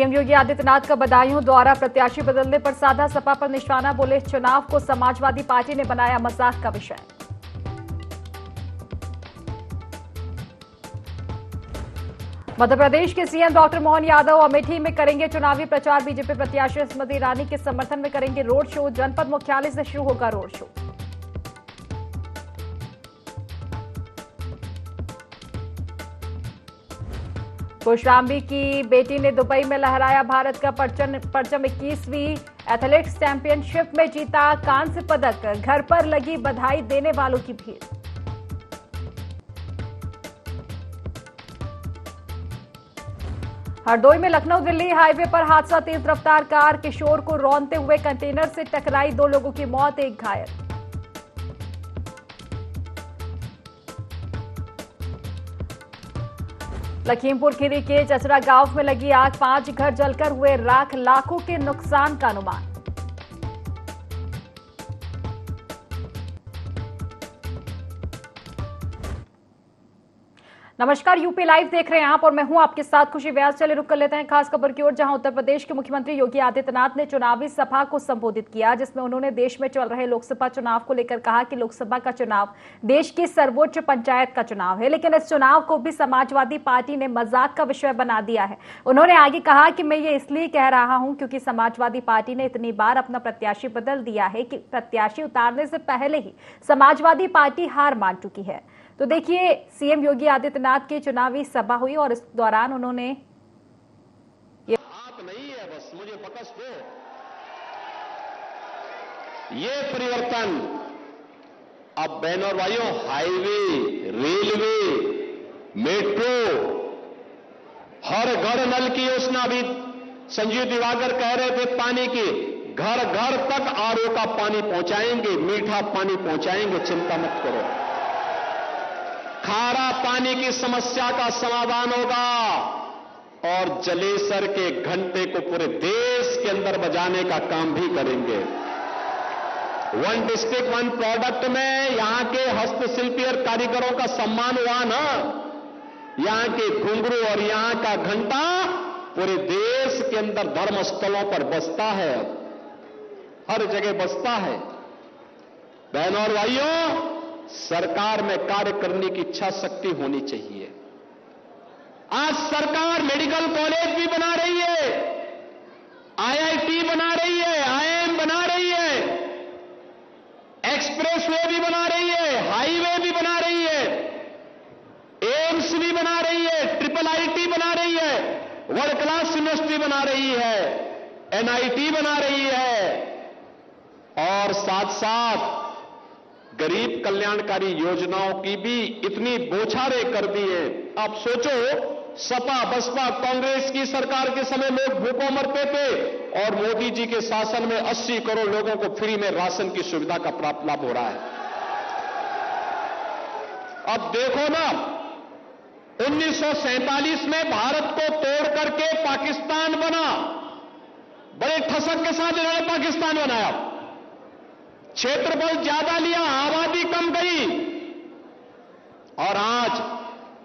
CM Yogi Adityanath का बदायूं द्वारा प्रत्याशी बदलने पर साधा, सपा पर निशाना, बोले चुनाव को समाजवादी पार्टी ने बनाया मजाक का विषय। मध्य प्रदेश के सीएम डॉक्टर मोहन यादव अमेठी में करेंगे चुनावी प्रचार। बीजेपी प्रत्याशी स्मृति ईरानी के समर्थन में करेंगे रोड शो। जनपद मुख्यालय से शुरू होगा रोड शो। कौशाम्बी की बेटी ने दुबई में लहराया भारत का परचम। 21वीं एथलेटिक्स चैंपियनशिप में जीता कांस्य पदक। घर पर लगी बधाई देने वालों की भीड़। हरदोई में लखनऊ दिल्ली हाईवे पर हादसा, तेज रफ्तार कार किशोर को रौंदते हुए कंटेनर से टकराई, 2 लोगों की मौत, 1 घायल। लखीमपुर खीरी के चचरा गांव में लगी आग, 5 घर जलकर हुए राख, लाखों के नुकसान का अनुमान। नमस्कार, यूपी लाइव देख रहे हैं आप और मैं हूं आपके साथ खुशी व्यास। चले रुक कर लेते हैं खास खबर की ओर, जहां उत्तर प्रदेश के मुख्यमंत्री योगी आदित्यनाथ ने चुनावी सभा को संबोधित किया, जिसमें उन्होंने देश में चल रहे लोकसभा चुनाव को लेकर कहा कि लोकसभा का चुनाव देश की सर्वोच्च पंचायत का चुनाव है, लेकिन इस चुनाव को भी समाजवादी पार्टी ने मजाक का विषय बना दिया है। उन्होंने आगे कहा कि मैं ये इसलिए कह रहा हूं क्योंकि समाजवादी पार्टी ने इतनी बार अपना प्रत्याशी बदल दिया है कि प्रत्याशी उतारने से पहले ही समाजवादी पार्टी हार मान चुकी है। तो देखिए, सीएम योगी आदित्यनाथ की चुनावी सभा हुई और इस दौरान उन्होंने आप नहीं है, बस मुझे बकस दो। ये परिवर्तन अब बहनों और भाइयों, हाईवे, रेलवे, मेट्रो, हर घर नल की योजना भी संजीव दिवाकर कह रहे थे, पानी की घर घर तक आरओ का पानी पहुंचाएंगे, मीठा पानी पहुंचाएंगे, चिंता मत करो। खारा पानी की समस्या का समाधान होगा और जलेसर के घंटे को पूरे देश के अंदर बजाने का काम भी करेंगे। 1 डिस्ट्रिक्ट 1 प्रोडक्ट में यहां के हस्तशिल्पी और कारीगरों का सम्मान हुआ ना, यहां के घुंघरू और यहां का घंटा पूरे देश के अंदर धर्म स्थलों पर बजता है, हर जगह बजता है। बहनों और भाइयों, सरकार में कार्य करने की इच्छा शक्ति होनी चाहिए। आज सरकार मेडिकल कॉलेज भी बना रही है, आईआईटी बना रही है, आईआईएम बना रही है, एक्सप्रेसवे भी बना रही है, हाईवे भी बना रही है, एम्स भी बना रही है, ट्रिपल आईटी बना रही है, वर्ल्ड क्लास यूनिवर्सिटी बना रही है, एनआईटी बना रही है और साथ साथ गरीब कल्याणकारी योजनाओं की भी इतनी बौछारें कर दी है। आप सोचो, सपा बसपा कांग्रेस की सरकार के समय लोग भूखों मरते थे और मोदी जी के शासन में 80 करोड़ लोगों को फ्री में राशन की सुविधा का प्राप्त लाभ हो रहा है। अब देखो ना, 1947 में भारत को तोड़ करके पाकिस्तान बना, बड़े ठसक के साथ इन्होंने पाकिस्तान बनाया, क्षेत्रफल ज्यादा लिया, आबादी कम गई और आज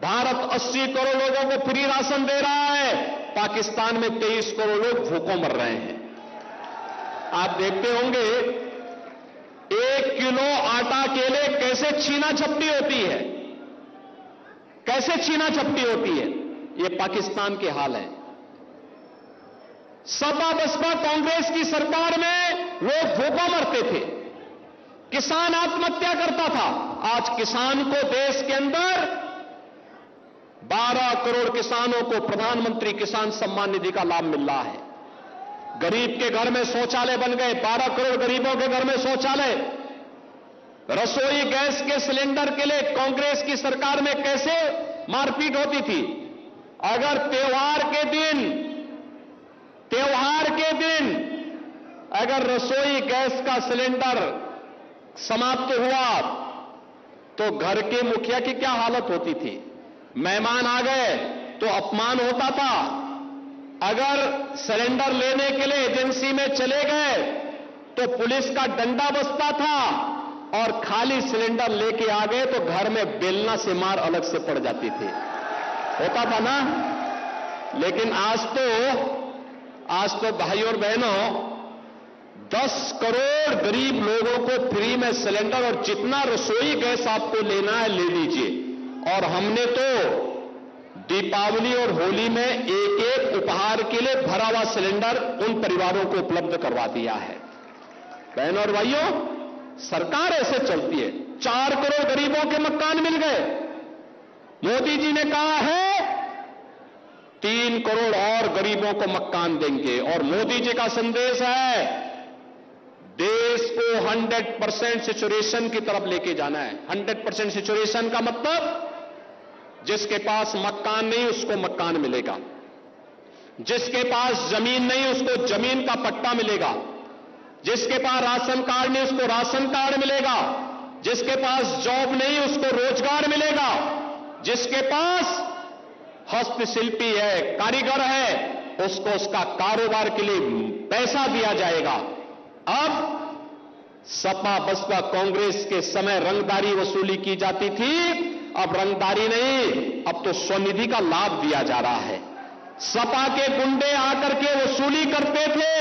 भारत 80 करोड़ लोगों को फ्री राशन दे रहा है, पाकिस्तान में 23 करोड़ लोग भूखों मर रहे हैं। आप देखते होंगे 1 किलो आटा के लिए कैसे छीना झपटी होती है, कैसे छीना झपटी होती है। ये पाकिस्तान के हाल है। सपा बसपा कांग्रेस की सरकार में लोग भूखों मरते थे, किसान आत्महत्या करता था। आज किसान को देश के अंदर 12 करोड़ किसानों को प्रधानमंत्री किसान सम्मान निधि का लाभ मिल रहा है। गरीब के घर में शौचालय बन गए, 12 करोड़ गरीबों के घर में शौचालय। रसोई गैस के सिलेंडर के लिए कांग्रेस की सरकार में कैसे मारपीट होती थी। अगर त्योहार के दिन अगर रसोई गैस का सिलेंडर समाप्त हुआ तो घर के मुखिया की क्या हालत होती थी। मेहमान आ गए तो अपमान होता था। अगर सिलेंडर लेने के लिए एजेंसी में चले गए तो पुलिस का डंडा बजता था और खाली सिलेंडर लेके आ गए तो घर में बेलना से मार अलग से पड़ जाती थी, होता था ना। लेकिन आज तो आज तो भाइयों और बहनों 10 करोड़ गरीब लोगों को फ्री में सिलेंडर और जितना रसोई गैस आपको लेना है ले लीजिए। और हमने तो दीपावली और होली में एक एक उपहार के लिए भरा हुआ सिलेंडर उन परिवारों को उपलब्ध करवा दिया है। बहनों और भाइयों, सरकार ऐसे चलती है। 4 करोड़ गरीबों के मकान मिल गए। मोदी जी ने कहा है 3 करोड़ और गरीबों को मकान देंगे। और मोदी जी का संदेश है देश को 100% सैचुरेशन की तरफ लेके जाना है। 100% सैचुरेशन का मतलब जिसके पास मकान नहीं उसको मकान मिलेगा, जिसके पास जमीन नहीं उसको जमीन का पट्टा मिलेगा, जिसके पास राशन कार्ड नहीं उसको राशन कार्ड मिलेगा, जिसके पास जॉब नहीं उसको रोजगार मिलेगा, जिसके पास हस्तशिल्पी है, कारीगर है, उसको उसका कारोबार के लिए पैसा दिया जाएगा। अब सपा बसपा कांग्रेस के समय रंगदारी वसूली की जाती थी, अब रंगदारी नहीं, अब तो स्वनिधि का लाभ दिया जा रहा है। सपा के गुंडे आकर के वसूली करते थे,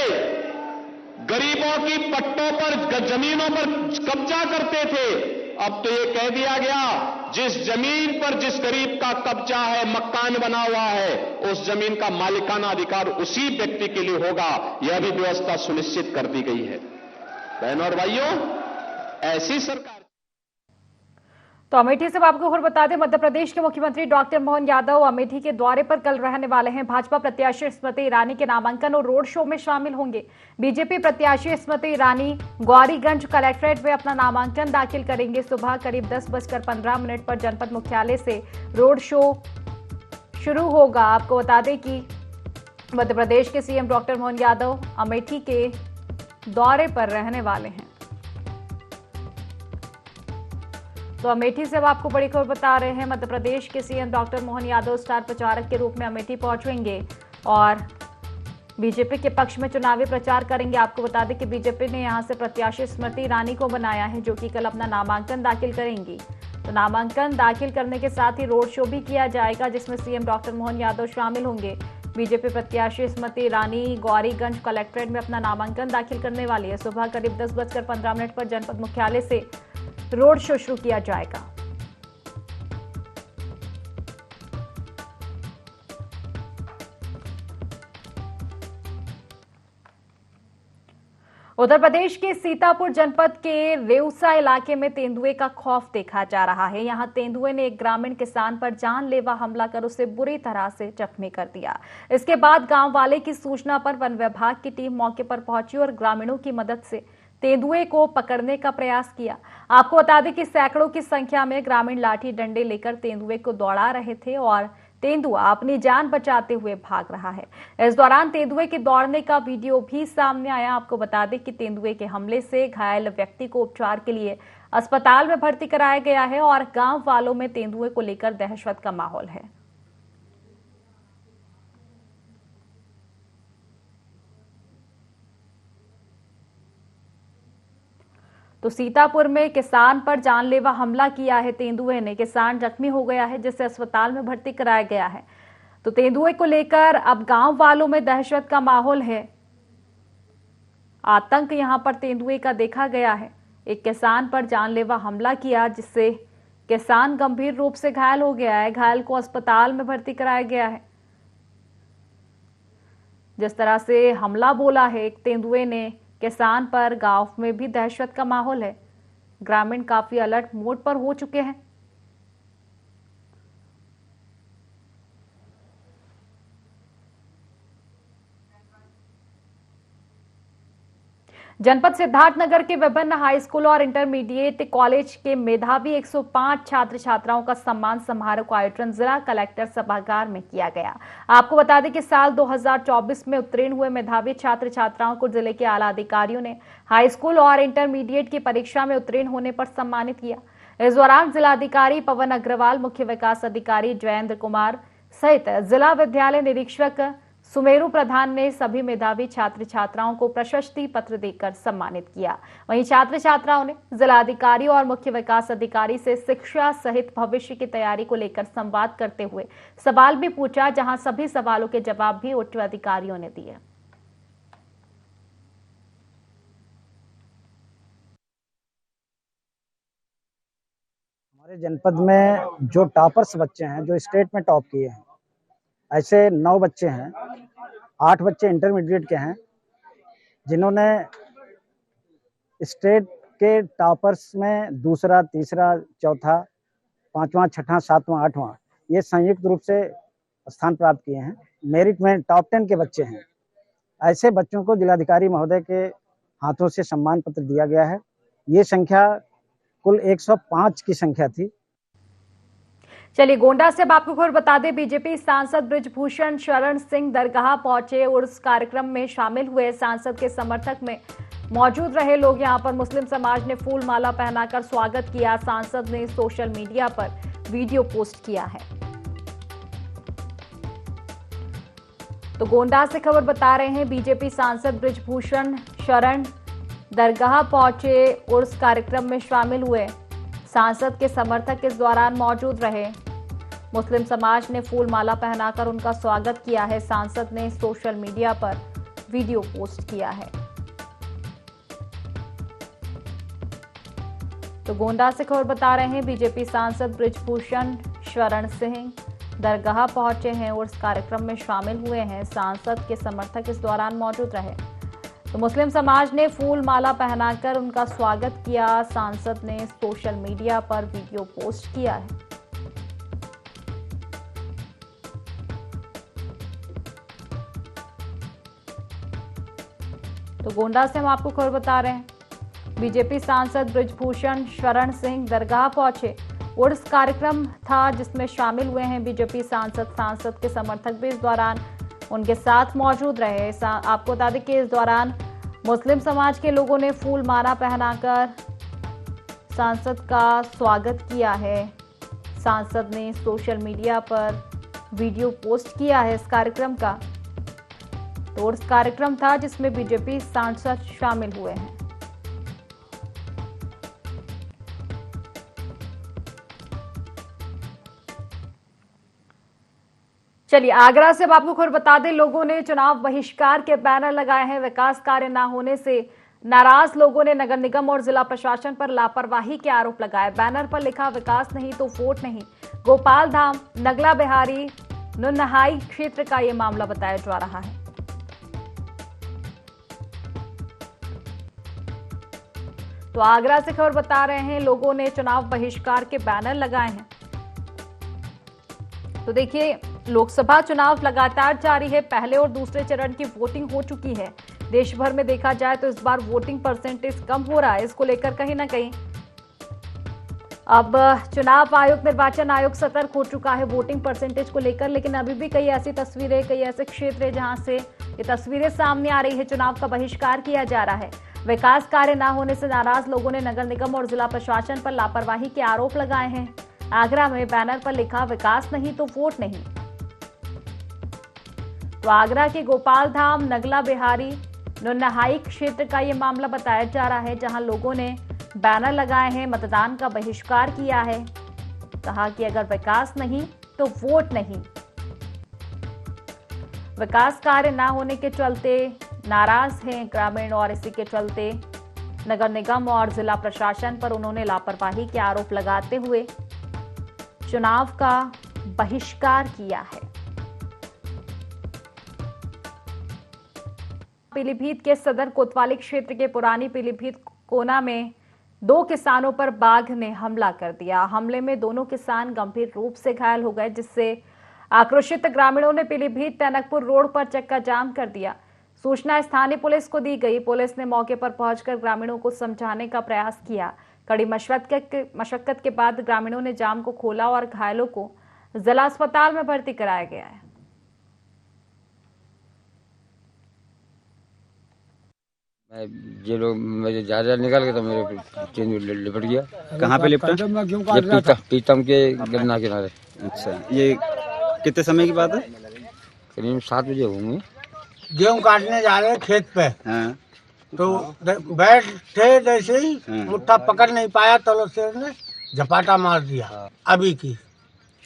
गरीबों की पट्टों पर जमीनों पर कब्जा करते थे। अब तो यह कह दिया गया जिस जमीन पर जिस गरीब का कब्जा है, मकान बना हुआ है, उस जमीन का मालिकाना अधिकार उसी व्यक्ति के लिए होगा। यह भी व्यवस्था सुनिश्चित कर दी गई है। बहनों और भाइयों, ऐसी सरकार। तो अमेठी से आपको खबर बता दें, मध्य प्रदेश के मुख्यमंत्री डॉक्टर मोहन यादव अमेठी के दौरे पर कल रहने वाले हैं। भाजपा प्रत्याशी स्मृति ईरानी के नामांकन और रोड शो में शामिल होंगे। बीजेपी प्रत्याशी स्मृति ईरानी गौरीगंज कलेक्ट्रेट में अपना नामांकन दाखिल करेंगे। सुबह करीब 10:15 पर जनपद मुख्यालय से रोड शो शुरू होगा। आपको बता दें कि मध्य प्रदेश के सीएम डॉक्टर मोहन यादव अमेठी के दौरे पर रहने वाले हैं। तो अमेठी से अब आपको बड़ी खबर बता रहे हैं, मध्य प्रदेश के CM doctor Mohan Yadav star प्रचारक के रूप में अमेठी पहुंचेंगे और बीजेपी के पक्ष में चुनावी प्रचार करेंगे। आपको बता दें कि बीजेपी ने यहां से प्रत्याशी स्मृति ईरानी को बनाया है, जो कि कल अपना नामांकन दाखिल करेंगी। तो नामांकन दाखिल करने के साथ ही रोड शो भी किया जाएगा, जिसमें सीएम डॉक्टर मोहन यादव शामिल होंगे। बीजेपी प्रत्याशी स्मृति ईरानी गौरीगंज कलेक्ट्रेट में अपना नामांकन दाखिल करने वाली है। सुबह करीब 10:15 पर जनपद मुख्यालय से रोड शो शुरू किया जाएगा। उत्तर प्रदेश के सीतापुर जनपद के रेउसा इलाके में तेंदुए का खौफ देखा जा रहा है। यहां तेंदुए ने एक ग्रामीण किसान पर जानलेवा हमला कर उसे बुरी तरह से जख्मी कर दिया। इसके बाद गांव वाले की सूचना पर वन विभाग की टीम मौके पर पहुंची और ग्रामीणों की मदद से तेंदुए को पकड़ने का प्रयास किया। आपको बता दें कि सैकड़ों की संख्या में ग्रामीण लाठी डंडे लेकर तेंदुए को दौड़ा रहे थे और तेंदुआ अपनी जान बचाते हुए भाग रहा है। इस दौरान तेंदुए के दौड़ने का वीडियो भी सामने आया। आपको बता दें कि तेंदुए के हमले से घायल व्यक्ति को उपचार के लिए अस्पताल में भर्ती कराया गया है और गांव वालों में तेंदुए को लेकर दहशत का माहौल है। तो सीतापुर में किसान पर जानलेवा हमला किया है तेंदुए ने। किसान जख्मी हो गया है, जिसे अस्पताल में भर्ती कराया गया है। तो तेंदुए को लेकर अब गांव वालों में दहशत का माहौल है। आतंक यहां पर तेंदुए का देखा गया है। एक किसान पर जानलेवा हमला किया, जिससे किसान गंभीर रूप से घायल हो गया है। घायल को अस्पताल में भर्ती कराया गया है। जिस तरह से हमला बोला है एक तेंदुए ने किसान पर, गांव में भी दहशत का माहौल है। ग्रामीण काफी अलर्ट मोड पर हो चुके हैं। जनपद सिद्धार्थनगर के विभिन्न हाई स्कूल और इंटरमीडिएट कॉलेज के मेधावी 105 छात्र छात्राओं का सम्मान समारोह का आयोजन जिला कलेक्टर सभागार में किया गया। आपको बता दें कि साल 2024 में उत्तीर्ण हुए मेधावी छात्र छात्राओं को जिले के आला अधिकारियों ने हाई स्कूल और इंटरमीडिएट की परीक्षा में उत्तीर्ण होने पर सम्मानित किया। इस दौरान जिलाधिकारी पवन अग्रवाल, मुख्य विकास अधिकारी जयेंद्र कुमार सहित जिला विद्यालय निरीक्षक सुमेरु प्रधान ने सभी मेधावी छात्र छात्राओं को प्रशस्ति पत्र देकर सम्मानित किया। वहीं छात्र छात्राओं ने जिलाधिकारी और मुख्य विकास अधिकारी से शिक्षा सहित भविष्य की तैयारी को लेकर संवाद करते हुए सवाल भी पूछा, जहां सभी सवालों के जवाब भी उच्च अधिकारियों ने दिए। हमारे जनपद में जो टॉपर्स बच्चे हैं, जो स्टेट में टॉप किए हैं, ऐसे 9 बच्चे हैं। 8 बच्चे इंटरमीडिएट के हैं जिन्होंने स्टेट के टॉपर्स में दूसरा, तीसरा, चौथा, 5वां, 6वां, 7वां, 8वां ये संयुक्त रूप से स्थान प्राप्त किए हैं। मेरिट में टॉप 10 के बच्चे हैं। ऐसे बच्चों को जिलाधिकारी महोदय के हाथों से सम्मान पत्र दिया गया है। ये संख्या कुल 105 की संख्या थी। चलिए गोंडा से अब आपको खबर बता दें, बीजेपी सांसद बृजभूषण शरण सिंह दरगाह पहुंचे और उस कार्यक्रम में शामिल हुए। सांसद के समर्थक में मौजूद रहे लोग। यहां पर मुस्लिम समाज ने फूल माला पहनाकर स्वागत किया। सांसद ने सोशल मीडिया पर वीडियो पोस्ट किया है। तो गोंडा से खबर बता रहे हैं, बीजेपी सांसद बृजभूषण शरण दरगाह पहुंचे और उस कार्यक्रम में शामिल हुए। सांसद के समर्थक इस दौरान मौजूद रहे। मुस्लिम समाज ने फूल माला पहनाकर उनका स्वागत किया है। सांसद ने सोशल मीडिया पर वीडियो पोस्ट किया है। तो गोंडा से खबर बता रहे हैं, बीजेपी सांसद बृजभूषण शरण सिंह दरगाह पहुंचे हैं और इस कार्यक्रम में शामिल हुए हैं। सांसद के समर्थक इस दौरान मौजूद रहे। तो मुस्लिम समाज ने फूल माला पहनाकर उनका स्वागत किया। सांसद ने सोशल मीडिया पर वीडियो पोस्ट किया है। तो गोंडा से हम आपको खबर बता रहे हैं, बीजेपी सांसद बृजभूषण शरण सिंह दरगाह पहुंचे और इस कार्यक्रम था जिसमें शामिल हुए हैं बीजेपी सांसद के समर्थक भी इस दौरान उनके साथ मौजूद रहे। आपको बता दें कि इस दौरान मुस्लिम समाज के लोगों ने फूल माला पहनाकर सांसद का स्वागत किया है। सांसद ने सोशल मीडिया पर वीडियो पोस्ट किया है इस कार्यक्रम का। तो इस कार्यक्रम था जिसमें बीजेपी सांसद शामिल हुए हैं। चलिए आगरा से अब आपको खबर बता दें, लोगों ने चुनाव बहिष्कार के बैनर लगाए हैं। विकास कार्य न होने से नाराज लोगों ने नगर निगम और जिला प्रशासन पर लापरवाही के आरोप लगाए। बैनर पर लिखा, विकास नहीं तो वोट नहीं। गोपाल धाम नगला बिहारी नुनहाई क्षेत्र का यह मामला बताया जा रहा है। तो आगरा से खबर बता रहे हैं, लोगों ने चुनाव बहिष्कार के बैनर लगाए हैं। तो देखिए, लोकसभा चुनाव लगातार जारी है। पहले और दूसरे चरण की वोटिंग हो चुकी है। देश भर में देखा जाए तो इस बार वोटिंग परसेंटेज कम हो रहा है। इसको लेकर कहीं ना कहीं अब चुनाव आयोग, निर्वाचन आयोग सतर्क हो चुका है वोटिंग परसेंटेज को लेकर। लेकिन अभी भी कई ऐसी तस्वीरें, कई ऐसे क्षेत्र हैं जहां से ये तस्वीरें सामने आ रही है। चुनाव का बहिष्कार किया जा रहा है। विकास कार्य न होने से नाराज लोगों ने नगर निगम और जिला प्रशासन पर लापरवाही के आरोप लगाए हैं। आगरा में बैनर पर लिखा, विकास नहीं तो वोट नहीं। तो आगरा के गोपाल धाम नगला बिहारी नुनहाई क्षेत्र का यह मामला बताया जा रहा है, जहां लोगों ने बैनर लगाए हैं, मतदान का बहिष्कार किया है। कहा कि अगर विकास नहीं तो वोट नहीं। विकास कार्य न होने के चलते नाराज हैं ग्रामीण और इसी के चलते नगर निगम और जिला प्रशासन पर उन्होंने लापरवाही के आरोप लगाते हुए चुनाव का बहिष्कार किया है। पीलीभीत के सदर कोतवाली क्षेत्र के पुरानी पीलीभीत कोना में 2 किसानों पर बाघ ने हमला कर दिया। हमले में दोनों किसान गंभीर रूप से घायल हो गए, जिससे आक्रोशित ग्रामीणों ने पीलीभीत टनकपुर रोड पर चक्का जाम कर दिया। सूचना स्थानीय पुलिस को दी गई। पुलिस ने मौके पर पहुंचकर ग्रामीणों को समझाने का प्रयास किया। कड़ी मशक्कत के बाद ग्रामीणों ने जाम को खोला और घायलों को जिला अस्पताल में भर्ती कराया गया है। ये लोग मेरे ज्यादा निकल गए तो मेरे चेन लिपट गया। कहाँ पे लिपटा? पीतम के गन्ना किनारे। अच्छा, ये कितने समय की बात है? करीब 7 बजे होंगे। गेहूं काटने जा रहे खेत पे, हाँ। तो बैठे जैसे ही मुट्ठा पकड़ नहीं पाया तो शेर ने झपाटा मार दिया। अभी की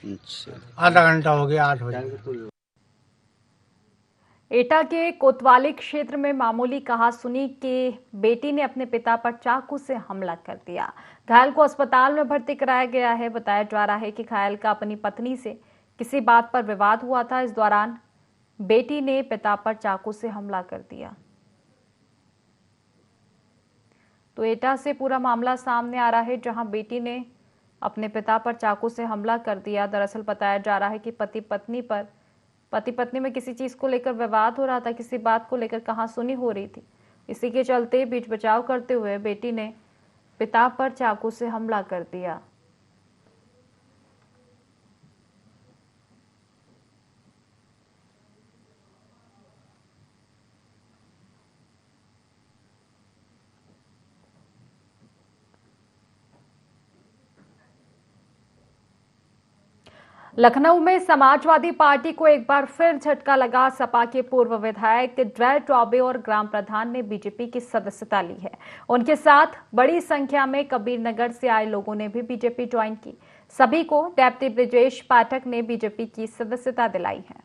अच्छा, आधा घंटा हो गया, 8 बजे। एटा के कोतवाली क्षेत्र में मामूली कहासुनी के बेटी ने अपने पिता पर चाकू से हमला कर दिया। घायल को अस्पताल में भर्ती कराया गया है। बताया जा रहा है कि घायल का अपनी पत्नी से किसी बात पर विवाद हुआ था। इस दौरान बेटी ने पिता पर चाकू से हमला कर दिया। तो एटा से पूरा मामला सामने आ रहा है, जहां बेटी ने अपने पिता पर चाकू से हमला कर दिया। दरअसल बताया जा रहा है कि पति पत्नी में किसी चीज को लेकर विवाद हो रहा था, किसी बात को लेकर कहासुनी हो रही थी। इसी के चलते बीच बचाव करते हुए बेटी ने पिता पर चाकू से हमला कर दिया। लखनऊ में समाजवादी पार्टी को एक बार फिर झटका लगा। सपा के पूर्व विधायक ड्रे चौबे और ग्राम प्रधान ने बीजेपी की सदस्यता ली है। उनके साथ बड़ी संख्या में कबीरनगर से आए लोगों ने भी बीजेपी ज्वाइन की। सभी को डेप्टी ब्रिजेश पाठक ने बीजेपी की सदस्यता दिलाई है।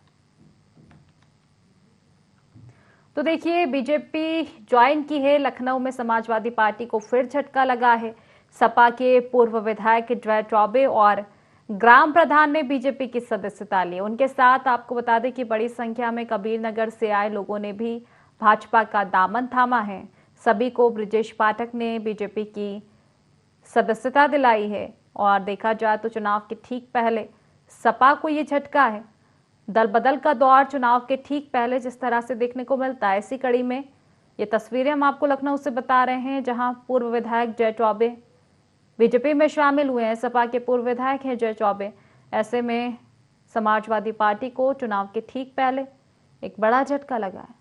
तो देखिए, बीजेपी ज्वाइन की है। लखनऊ में समाजवादी पार्टी को फिर झटका लगा है। सपा के पूर्व विधायक ड्रे चौबे और ग्राम प्रधान ने बीजेपी की सदस्यता ली। उनके साथ आपको बता दें कि बड़ी संख्या में कबीरनगर से आए लोगों ने भी भाजपा का दामन थामा है। सभी को ब्रिजेश पाठक ने बीजेपी की सदस्यता दिलाई है। और देखा जाए तो चुनाव के ठीक पहले सपा को ये झटका है। दल बदल का दौर चुनाव के ठीक पहले जिस तरह से देखने को मिलता है, इसी कड़ी में ये तस्वीरें हम आपको लखनऊ से बता रहे हैं, जहां पूर्व विधायक ड्रे चौबे बीजेपी में शामिल हुए हैं। सपा के पूर्व विधायक हैं ड्रे चौबे। ऐसे में समाजवादी पार्टी को चुनाव के ठीक पहले एक बड़ा झटका लगा है।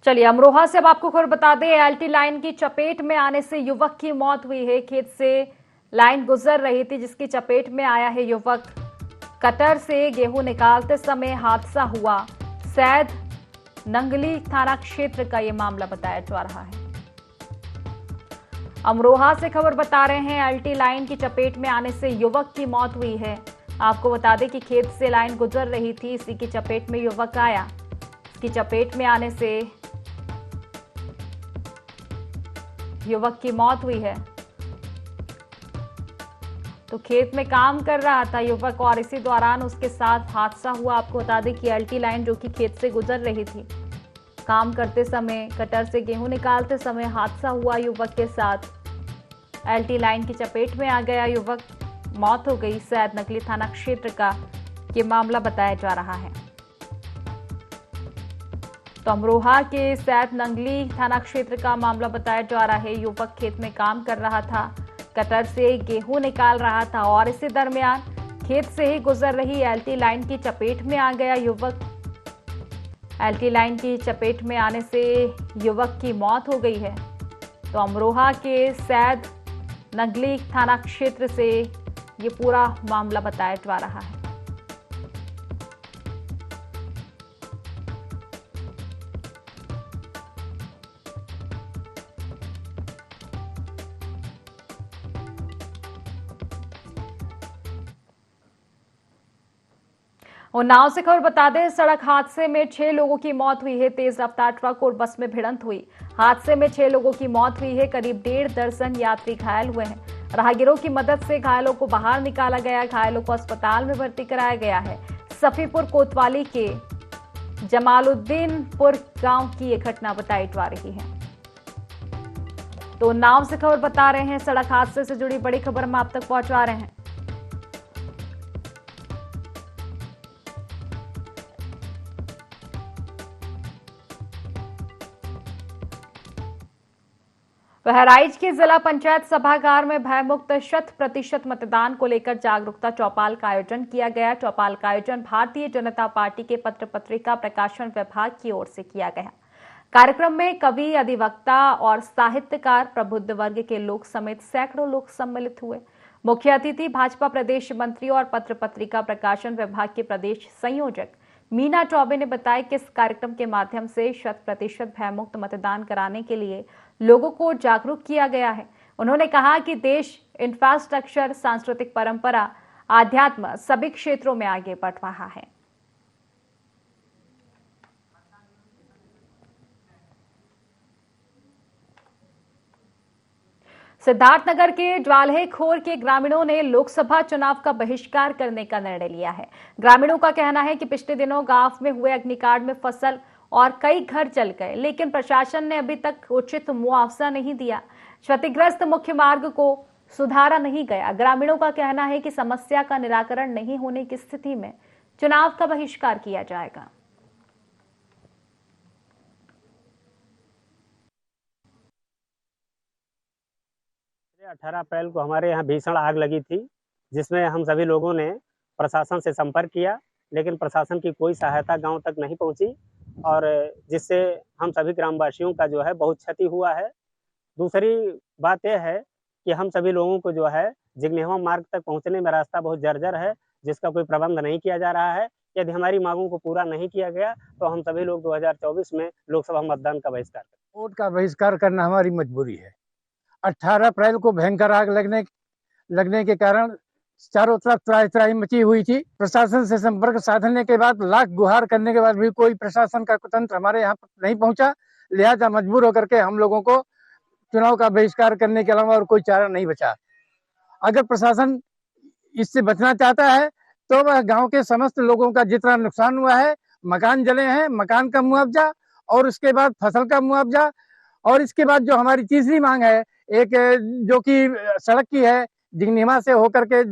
चलिए, अमरोहा से अब आपको खबर बता दें, एलटी लाइन की चपेट में आने से युवक की मौत हुई है। खेत से लाइन गुजर रही थी, जिसकी चपेट में आया है युवक। कटर से गेहूं निकालते समय हादसा हुआ। सैद नंगली थाना क्षेत्र का यह मामला बताया जा रहा है। अमरोहा से खबर बता रहे हैं, एलटी लाइन की चपेट में आने से युवक की मौत हुई है। आपको बता दें कि खेत से लाइन गुजर रही थी, इसी की चपेट में युवक आया। इसकी चपेट में आने से युवक की मौत हुई है। तो खेत में काम कर रहा था युवक और इसी दौरान उसके साथ हादसा हुआ। आपको बता दें कि एलटी लाइन जो कि खेत से गुजर रही थी, काम करते समय कटर से गेहूं निकालते समय हादसा हुआ युवक के साथ। एलटी लाइन की चपेट में आ गया युवक, मौत हो गई। सैद नकली थाना क्षेत्र का ये मामला बताया जा रहा है। तो अमरोहा के सैद नंगली थाना क्षेत्र का मामला बताया जा रहा है। युवक खेत में काम कर रहा था, कटर से गेहूं निकाल रहा था और इसी दरमियान खेत से ही गुजर रही एलटी लाइन की चपेट में आ गया युवक। एलटी लाइन की चपेट में आने से युवक की मौत हो गई है। तो अमरोहा के सैद नंगली थाना क्षेत्र से ये पूरा मामला बताया जा रहा है। उन्नाव से खबर बता दें, सड़क हादसे में 6 लोगों की मौत हुई है। तेज रफ्तार ट्रक और बस में भिड़ंत हुई। हादसे में 6 लोगों की मौत हुई है। करीब 1.5 दर्जन यात्री घायल हुए हैं। राहगीरों की मदद से घायलों को बाहर निकाला गया। घायलों को अस्पताल में भर्ती कराया गया है। सफीपुर कोतवाली के जमालुद्दीनपुर गांव की ये घटना बताई जा रही है। तो उन्नाव से खबर बता रहे हैं, सड़क हादसे से जुड़ी बड़ी खबर हम आप तक पहुंचा रहे हैं। बहराइच के जिला पंचायत सभागार में भयमुक्त 100% मतदान को लेकर जागरूकता चौपाल का आयोजन किया गया। चौपाल का आयोजन भारतीय जनता पार्टी के पत्र पत्रिका प्रकाशन विभाग की ओर से किया गया। कार्यक्रम में कवि, अधिवक्ता और साहित्यकार, प्रबुद्ध वर्ग के लोग समेत सैकड़ों लोग सम्मिलित हुए। मुख्य अतिथि भाजपा प्रदेश मंत्री और पत्र पत्रिका प्रकाशन विभाग के प्रदेश संयोजक मीना चौबे ने बताया कि इस कार्यक्रम के माध्यम से 100% भयमुक्त मतदान कराने के लिए लोगों को जागरूक किया गया है। उन्होंने कहा कि देश इंफ्रास्ट्रक्चर, सांस्कृतिक परंपरा, आध्यात्म सभी क्षेत्रों में आगे बढ़ रहा है। सिद्धार्थनगर के ज्वाल्हेखोर के ग्रामीणों ने लोकसभा चुनाव का बहिष्कार करने का निर्णय लिया है। ग्रामीणों का कहना है कि पिछले दिनों गांव में हुए अग्निकांड में फसल और कई घर जल गए, लेकिन प्रशासन ने अभी तक उचित मुआवजा नहीं दिया। क्षतिग्रस्त मुख्य मार्ग को सुधारा नहीं गया। ग्रामीणों का कहना है कि समस्या का निराकरण नहीं होने की स्थिति में चुनाव का बहिष्कार किया जाएगा। 18 अप्रैल को हमारे यहाँ भीषण आग लगी थी, जिसमें हम सभी लोगों ने प्रशासन से संपर्क किया, लेकिन प्रशासन की कोई सहायता गांव तक नहीं पहुंची और जिससे हम सभी ग्रामवासियों का जो है बहुत क्षति हुआ है। दूसरी बात यह है कि हम सभी लोगों को जो है जिग्नेवा मार्ग तक पहुंचने में रास्ता बहुत जर्जर है, जिसका कोई प्रबंध नहीं किया जा रहा है। यदि हमारी मांगों को पूरा नहीं किया गया तो हम सभी लोग 2024 में लोकसभा मतदान का बहिष्कार करेंगे। वोट का बहिष्कार करना हमारी मजबूरी है। 18 अप्रैल को भयंकर आग लगने के कारण चारों तरफ त्राही मची हुई थी। प्रशासन से संपर्क साधने के बाद, लाख गुहार करने के बाद भी कोई प्रशासन का तंत्र हमारे यहाँ नहीं पहुंचा। लिहाजा मजबूर होकर के हम लोगों को चुनाव का बहिष्कार करने के अलावा और कोई चारा नहीं बचा। अगर प्रशासन इससे बचना चाहता है तो वह गांव के समस्त लोगों का जितना नुकसान हुआ है, मकान जले हैं, मकान का मुआवजा और उसके बाद फसल का मुआवजा, और इसके बाद जो हमारी तीसरी मांग है, एक जो कि सड़क की है, जिग्नेवा से होकर के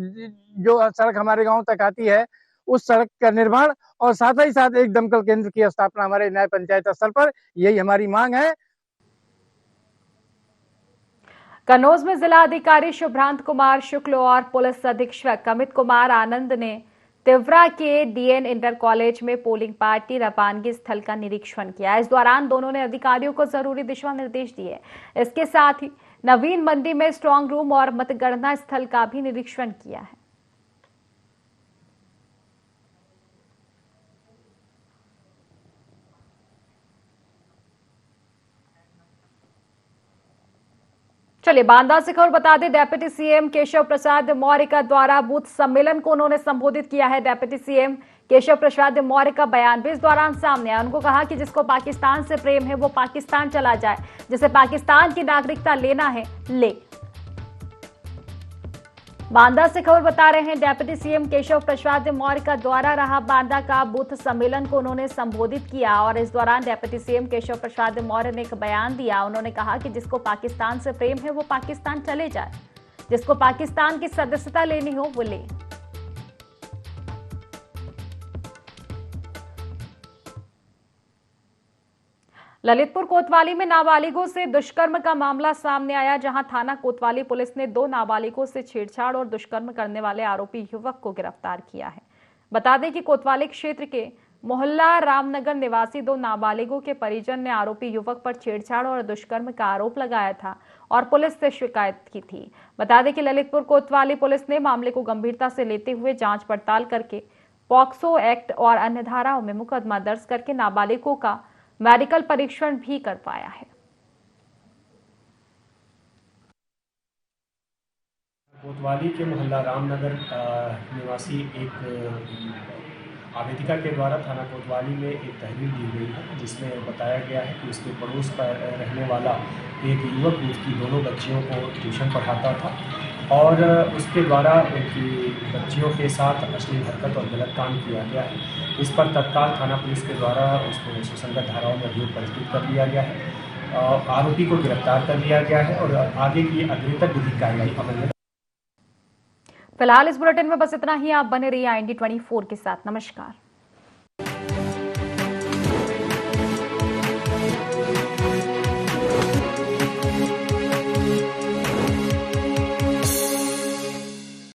जो सड़क हमारे गांव तक आती है, उस सड़क का निर्माण और साथ ही साथ एक दमकल केंद्र की स्थापना हमारे न्याय पंचायत स्तर पर, यही हमारी मांग है। कन्नौज में जिला अधिकारी शुभ्रांत कुमार शुक्ल और पुलिस अधीक्षक अमित कुमार आनंद ने तिवरा के डीएन इंटर कॉलेज में पोलिंग पार्टी रवानगी स्थल का निरीक्षण किया। इस दौरान दोनों ने अधिकारियों को जरूरी दिशा निर्देश दिए। इसके साथ ही नवीन मंडी में स्ट्रांग रूम और मतगणना स्थल का भी निरीक्षण किया है। चलिए बांदा से खबर बता दें, डेप्यूटी सीएम केशव प्रसाद मौर्य का द्वारा बूथ सम्मेलन को उन्होंने संबोधित किया है। डेप्यूटी सीएम केशव प्रसाद मौर्य का बयान भी इस दौरान सामने आया। उनको कहा कि जिसको पाकिस्तान से प्रेम है वो पाकिस्तान चला जाए, जिसे पाकिस्तान की नागरिकता लेना है ले। बांदा से खबर बता रहे हैं, डेप्यूटी सीएम केशव प्रसाद मौर्य का द्वारा रहा बांदा का बूथ सम्मेलन को उन्होंने संबोधित किया और इस दौरान डेप्यूटी सीएम केशव प्रसाद मौर्य ने एक बयान दिया। उन्होंने कहा कि जिसको पाकिस्तान से प्रेम है वो पाकिस्तान चले जाए, जिसको पाकिस्तान की सदस्यता लेनी हो वो ले। ललितपुर कोतवाली में नाबालिगों से दुष्कर्म का मामला सामने आया, जहां थाना कोतवाली पुलिस ने 2 नाबालिगों से छेड़छाड़ और दुष्कर्म करने वाले आरोपी युवक को गिरफ्तार किया है। बता दें कि कोतवाली क्षेत्र के मोहल्ला रामनगर निवासी 2 नाबालिगों के परिजन ने आरोपी युवक पर छेड़छाड़ और दुष्कर्म का आरोप लगाया था और पुलिस से शिकायत की थी। बता दें कि ललितपुर कोतवाली पुलिस ने मामले को गंभीरता से लेते हुए जांच पड़ताल करके पॉक्सो एक्ट और अन्य धाराओं में मुकदमा दर्ज करके नाबालिगों का मेडिकल परीक्षण भी करवाया है। कोतवाली के मोहल्ला रामनगर निवासी एक आवेदिका के द्वारा थाना कोतवाली में एक तहरीर दी गई है, जिसमें बताया गया है कि उसके पड़ोस पर रहने वाला एक युवक उसकी दोनों बच्चियों को ट्यूशन पढ़ाता था और उसके द्वारा उनकी बच्चियों के साथ अश्लील हरकत और गलत काम किया गया है। इस पर तत्काल थाना पुलिस के द्वारा उसको सुसंगत धाराओं में अभियोग प्रस्तुत कर दिया गया है। आरोपी को गिरफ्तार कर लिया गया है और आगे की अग्रिम विधिक कार्रवाई अमल में। फिलहाल इस बुलेटिन में बस इतना ही। आप बने रहिए IND24 के साथ। नमस्कार।